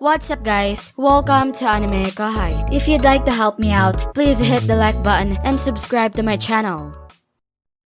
What's up guys, welcome to AnimeKouhai. If you'd like to help me out, please hit the like button and subscribe to my channel.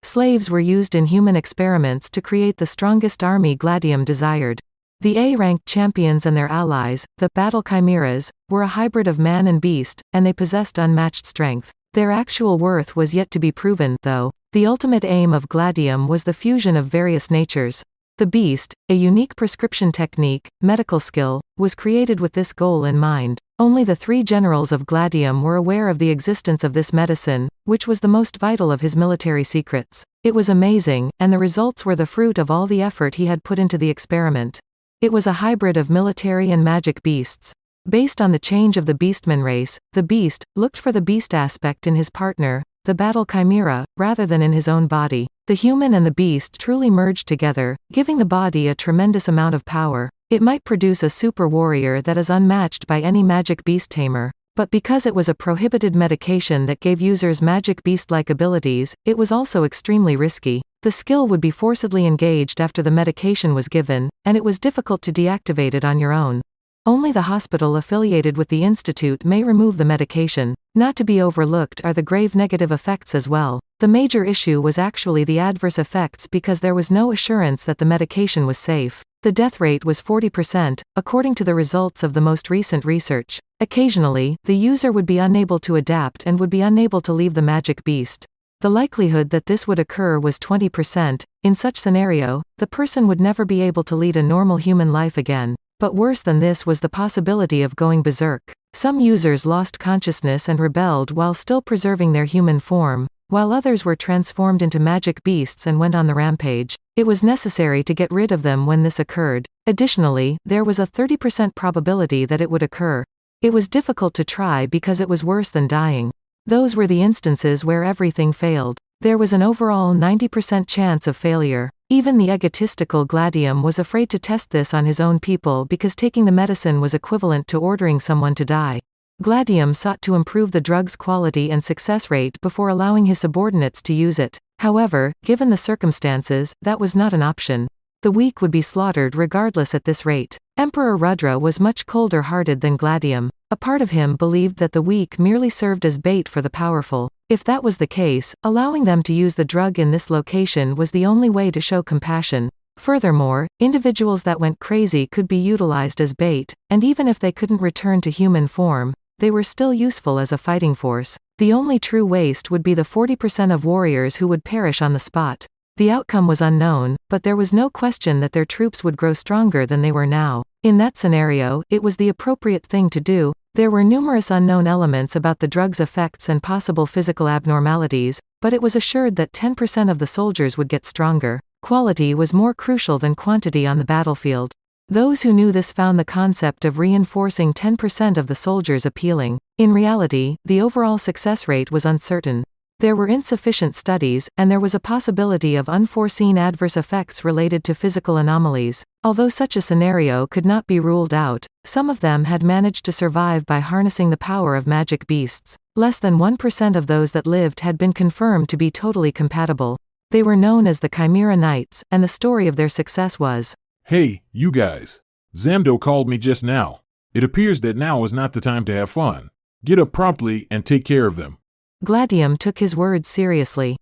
Slaves were used in human experiments to create the strongest army Gladium desired. The A-ranked champions and their allies, the battle chimeras, were a hybrid of man and beast, and they possessed unmatched strength. Their actual worth was yet to be proven, though. The ultimate aim of Gladium was the fusion of various natures. The beast, a unique prescription technique, medical skill, was created with this goal in mind. Only the three generals of Gladium were aware of the existence of this medicine, which was the most vital of his military secrets. It was amazing, and the results were the fruit of all the effort he had put into the experiment. It was a hybrid of military and magic beasts. Based on the change of the beastman race, the beast looked for the beast aspect in his partner, the battle chimera, rather than in his own body. The human and the beast truly merged together, giving the body a tremendous amount of power. It might produce a super warrior that is unmatched by any magic beast tamer. But because it was a prohibited medication that gave users magic beast-like abilities, it was also extremely risky. The skill would be forcibly engaged after the medication was given, and it was difficult to deactivate it on your own. Only the hospital affiliated with the institute may remove the medication. Not to be overlooked are the grave negative effects as well. The major issue was actually the adverse effects because there was no assurance that the medication was safe. The death rate was 40%, according to the results of the most recent research. Occasionally, the user would be unable to adapt and would be unable to leave the magic beast. The likelihood that this would occur was 20%. In such scenario, the person would never be able to lead a normal human life again. But worse than this was the possibility of going berserk. Some users lost consciousness and rebelled while still preserving their human form, while others were transformed into magic beasts and went on the rampage. It was necessary to get rid of them when this occurred. Additionally, there was a 30% probability that it would occur. It was difficult to try because it was worse than dying. Those were the instances where everything failed. There was an overall 90% chance of failure. Even the egotistical Gladium was afraid to test this on his own people because taking the medicine was equivalent to ordering someone to die. Gladium sought to improve the drug's quality and success rate before allowing his subordinates to use it. However, given the circumstances, that was not an option. The weak would be slaughtered regardless at this rate. Emperor Rudra was much colder-hearted than Gladium. A part of him believed that the weak merely served as bait for the powerful. If that was the case, allowing them to use the drug in this location was the only way to show compassion. Furthermore, individuals that went crazy could be utilized as bait, and even if they couldn't return to human form, they were still useful as a fighting force. The only true waste would be the 40% of warriors who would perish on the spot. The outcome was unknown, but there was no question that their troops would grow stronger than they were now. In that scenario, it was the appropriate thing to do. There were numerous unknown elements about the drug's effects and possible physical abnormalities, but it was assured that 10% of the soldiers would get stronger. Quality was more crucial than quantity on the battlefield. Those who knew this found the concept of reinforcing 10% of the soldiers appealing. In reality, the overall success rate was uncertain. There were insufficient studies, and there was a possibility of unforeseen adverse effects related to physical anomalies. Although such a scenario could not be ruled out, some of them had managed to survive by harnessing the power of magic beasts. Less than 1% of those that lived had been confirmed to be totally compatible. They were known as the Chimera Knights, and the story of their success was, "Hey, you guys. Zamdo called me just now. It appears that now is not the time to have fun. Get up promptly and take care of them." Gladium took his words seriously.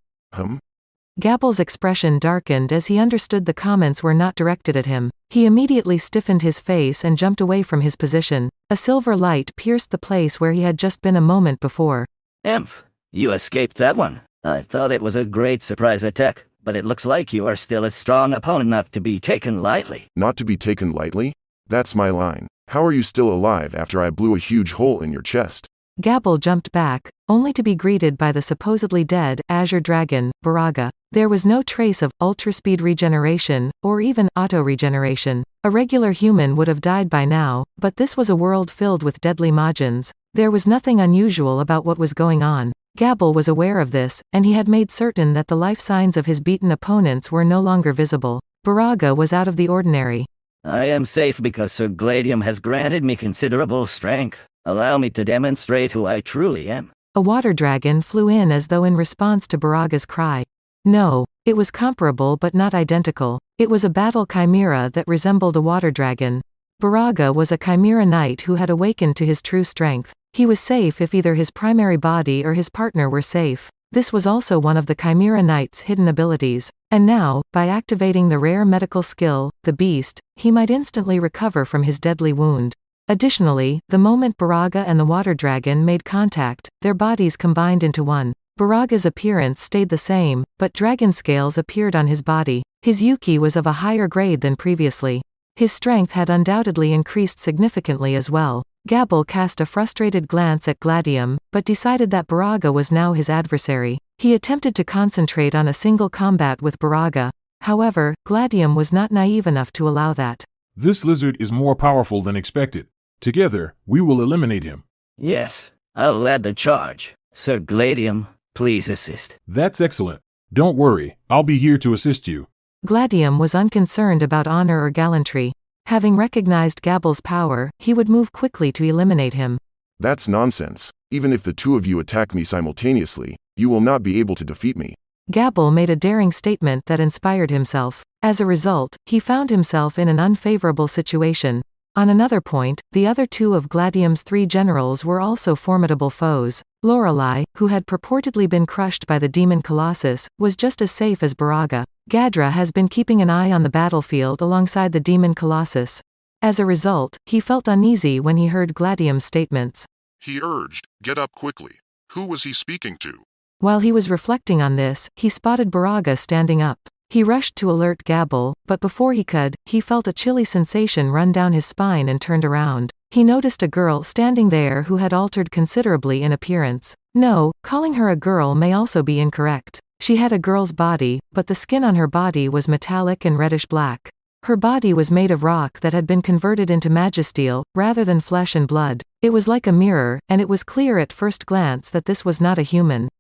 Gabble's expression darkened as he understood the comments were not directed at him. He immediately stiffened his face and jumped away from his position. A silver light pierced the place where he had just been a moment before. Emph, you escaped that one. I thought it was a great surprise attack, but it looks like you are still a strong opponent not to be taken lightly. Not to be taken lightly? That's my line. How are you still alive after I blew a huge hole in your chest? Gabble jumped back, only to be greeted by the supposedly dead Azure Dragon, Baraga. There was no trace of ultra-speed regeneration, or even auto-regeneration. A regular human would have died by now, but this was a world filled with deadly Majins. There was nothing unusual about what was going on. Gabble was aware of this, and he had made certain that the life signs of his beaten opponents were no longer visible. Baraga was out of the ordinary. I am safe because Sir Gladium has granted me considerable strength. Allow me to demonstrate who I truly am. A water dragon flew in as though in response to Baraga's cry. No, it was comparable but not identical. It was a battle chimera that resembled a water dragon. Baraga was a chimera knight who had awakened to his true strength. He was safe if either his primary body or his partner were safe. This was also one of the chimera knight's hidden abilities. And now, by activating the rare medical skill, the beast, he might instantly recover from his deadly wound. Additionally, the moment Baraga and the water dragon made contact, their bodies combined into one. Baraga's appearance stayed the same, but dragon scales appeared on his body. His Yuki was of a higher grade than previously. His strength had undoubtedly increased significantly as well. Gabble cast a frustrated glance at Gladium, but decided that Baraga was now his adversary. He attempted to concentrate on a single combat with Baraga. However, Gladium was not naive enough to allow that. This lizard is more powerful than expected. Together, we will eliminate him. Yes, I'll lead the charge. Sir Gladium, please assist. That's excellent. Don't worry, I'll be here to assist you. Gladium was unconcerned about honor or gallantry. Having recognized Gabble's power, he would move quickly to eliminate him. That's nonsense. Even if the two of you attack me simultaneously, you will not be able to defeat me. Gabble made a daring statement that inspired himself. As a result, he found himself in an unfavorable situation. On another point, the other two of Gladium's 3 generals were also formidable foes. Lorelei, who had purportedly been crushed by the demon Colossus, was just as safe as Baraga. Gadra has been keeping an eye on the battlefield alongside the demon Colossus. As a result, he felt uneasy when he heard Gladium's statements. He urged, "Get up quickly." Who was he speaking to? While he was reflecting on this, he spotted Baraga standing up. He rushed to alert Gabble, but before he could, he felt a chilly sensation run down his spine and turned around. He noticed a girl standing there who had altered considerably in appearance. No, calling her a girl may also be incorrect. She had a girl's body, but the skin on her body was metallic and reddish-black. Her body was made of rock that had been converted into magisteel, rather than flesh and blood. It was like a mirror, and it was clear at first glance that this was not a human.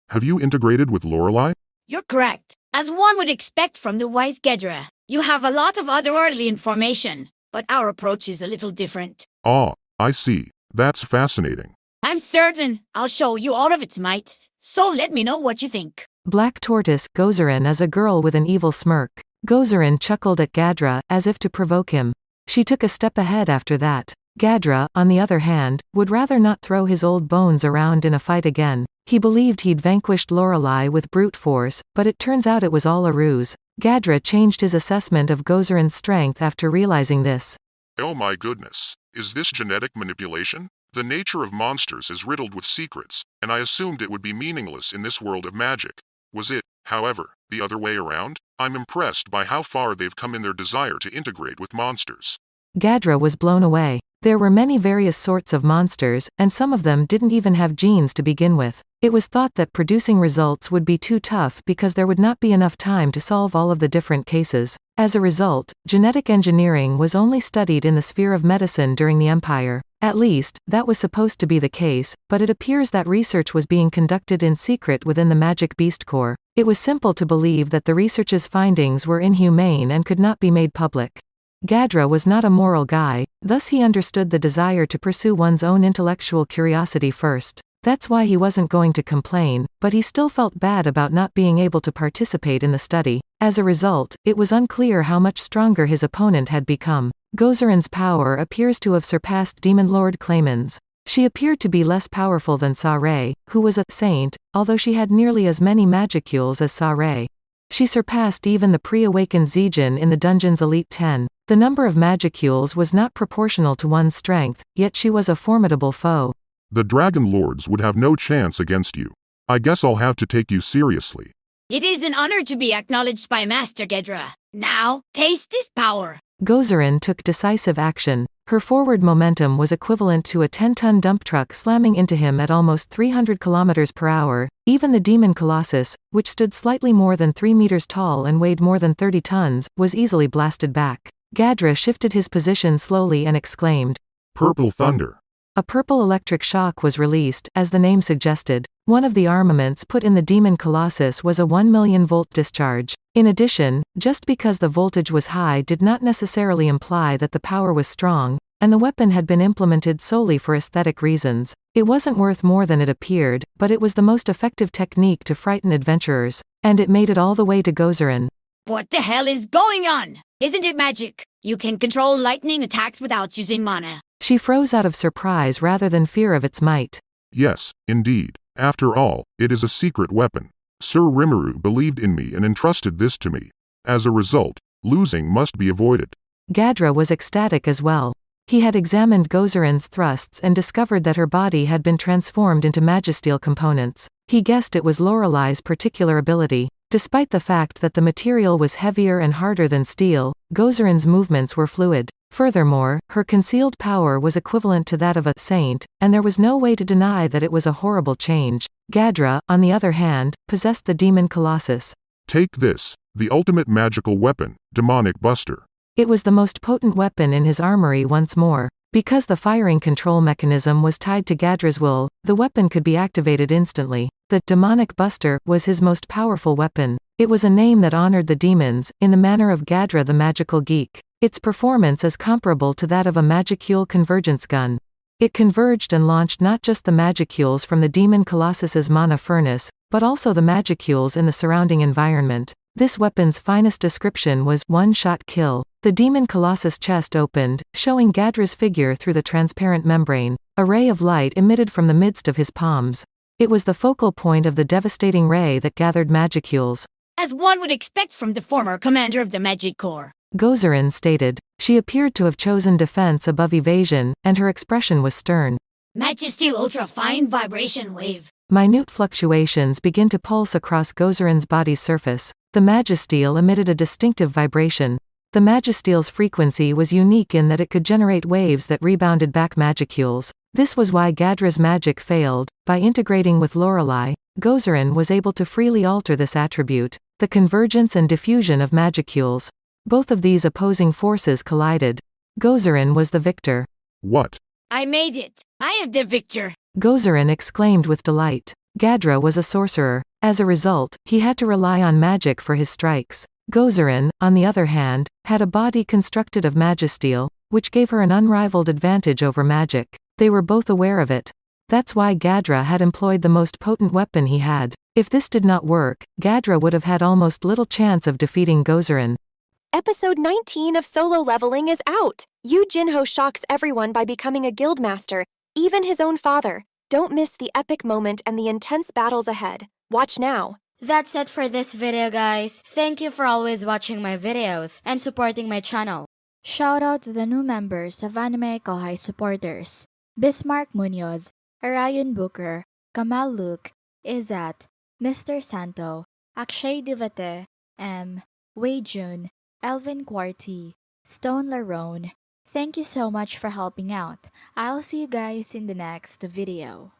Have you integrated with Lorelei? You're correct. As one would expect from the wise Gadra, you have a lot of otherworldly information, but our approach is a little different. Ah, I see. That's fascinating. I'm certain I'll show you all of its might, so let me know what you think. Black Tortoise, Gozarin is a girl with an evil smirk. Gozarin chuckled at Gadra, as if to provoke him. She took a step ahead after that. Gadra, on the other hand, would rather not throw his old bones around in a fight again. He believed he'd vanquished Lorelei with brute force, but it turns out it was all a ruse. Gadra changed his assessment of Gozarin's strength after realizing this. Oh my goodness. Is this genetic manipulation? The nature of monsters is riddled with secrets, and I assumed it would be meaningless in this world of magic. Was it, however, the other way around? I'm impressed by how far they've come in their desire to integrate with monsters. Gadra was blown away. There were many various sorts of monsters, and some of them didn't even have genes to begin with. It was thought that producing results would be too tough because there would not be enough time to solve all of the different cases. As a result, genetic engineering was only studied in the sphere of medicine during the Empire. At least, that was supposed to be the case, but it appears that research was being conducted in secret within the Magic Beast Corps. It was simple to believe that the research's findings were inhumane and could not be made public. Gadra was not a moral guy, thus he understood the desire to pursue one's own intellectual curiosity first. That's why he wasn't going to complain, but he still felt bad about not being able to participate in the study. As a result, it was unclear how much stronger his opponent had become. Gozarin's power appears to have surpassed Demon Lord Clayman's. She appeared to be less powerful than Saray, who was a saint, although she had nearly as many magicules as Saray. She surpassed even the pre-awakened Zijin in the dungeon's Elite 10. The number of magicules was not proportional to one's strength, yet she was a formidable foe. The Dragon Lords would have no chance against you. I guess I'll have to take you seriously. It is an honor to be acknowledged by Master Gadra. Now, taste this power. Gozarin took decisive action. Her forward momentum was equivalent to a 10-ton dump truck slamming into him at almost 300 km per hour. Even the demon Colossus, which stood slightly more than 3 meters tall and weighed more than 30 tons, was easily blasted back. Gadra shifted his position slowly and exclaimed, "Purple thunder." A purple electric shock was released, as the name suggested. One of the armaments put in the demon Colossus was a 1 million volt discharge. In addition, just because the voltage was high did not necessarily imply that the power was strong, and the weapon had been implemented solely for aesthetic reasons. It wasn't worth more than it appeared, but it was the most effective technique to frighten adventurers. And it made it all the way to Gozarin. What the hell is going on? Isn't it magic? You can control lightning attacks without using mana. She froze out of surprise rather than fear of its might. Yes, indeed. After all, it is a secret weapon. Sir Rimuru believed in me and entrusted this to me. As a result, losing must be avoided. Gadra was ecstatic as well. He had examined Gozarin's thrusts and discovered that her body had been transformed into magisteel components. He guessed it was Lorelei's particular ability. Despite the fact that the material was heavier and harder than steel, Gozarin's movements were fluid. Furthermore, her concealed power was equivalent to that of a saint, and there was no way to deny that it was a horrible change. Gadra, on the other hand, possessed the demon colossus. Take this, the ultimate magical weapon, Demonic Buster. It was the most potent weapon in his armory once more. Because the firing control mechanism was tied to Gadra's will, the weapon could be activated instantly. The Demonic Buster was his most powerful weapon. It was a name that honored the demons, in the manner of Gadra the magical geek. Its performance is comparable to that of a Magicule convergence gun. It converged and launched not just the Magicules from the Demon Colossus's mana furnace, but also the Magicules in the surrounding environment. This weapon's finest description was one-shot kill. The Demon Colossus' chest opened, showing Gadra's figure through the transparent membrane. A ray of light emitted from the midst of his palms. It was the focal point of the devastating ray that gathered Magicules. As one would expect from the former commander of the Magic Corps. Gozarin stated. She appeared to have chosen defense above evasion, and her expression was stern. Magisteel ultra-fine vibration wave. Minute fluctuations begin to pulse across Gozarin's body's surface. The Magisteel emitted a distinctive vibration. The Magisteel's frequency was unique in that it could generate waves that rebounded back Magicules. This was why Gadra's magic failed. By integrating with Lorelei, Gozarin was able to freely alter this attribute. The convergence and diffusion of Magicules. Both of these opposing forces collided. Gozarin was the victor. What? I made it! I am the victor! Gozarin exclaimed with delight. Gadra was a sorcerer. As a result, he had to rely on magic for his strikes. Gozarin, on the other hand, had a body constructed of Magisteel, which gave her an unrivaled advantage over magic. They were both aware of it. That's why Gadra had employed the most potent weapon he had. If this did not work, Gadra would have had almost little chance of defeating Gozarin. Episode 19 of Solo Leveling is out! Yu Jinho shocks everyone by becoming a guildmaster, even his own father. Don't miss the epic moment and the intense battles ahead. Watch now. That's it for this video, guys. Thank you for always watching my videos and supporting my channel. Shout out to the new members of AnimeKouhai supporters: Bismarck Munoz, Arayon Booker, Kamal Luke, Izat, Mr. Santo, Akshay Divate, Wei Jun, Elvin Quarty, Stone Larone. Thank you so much for helping out. I'll see you guys in the next video.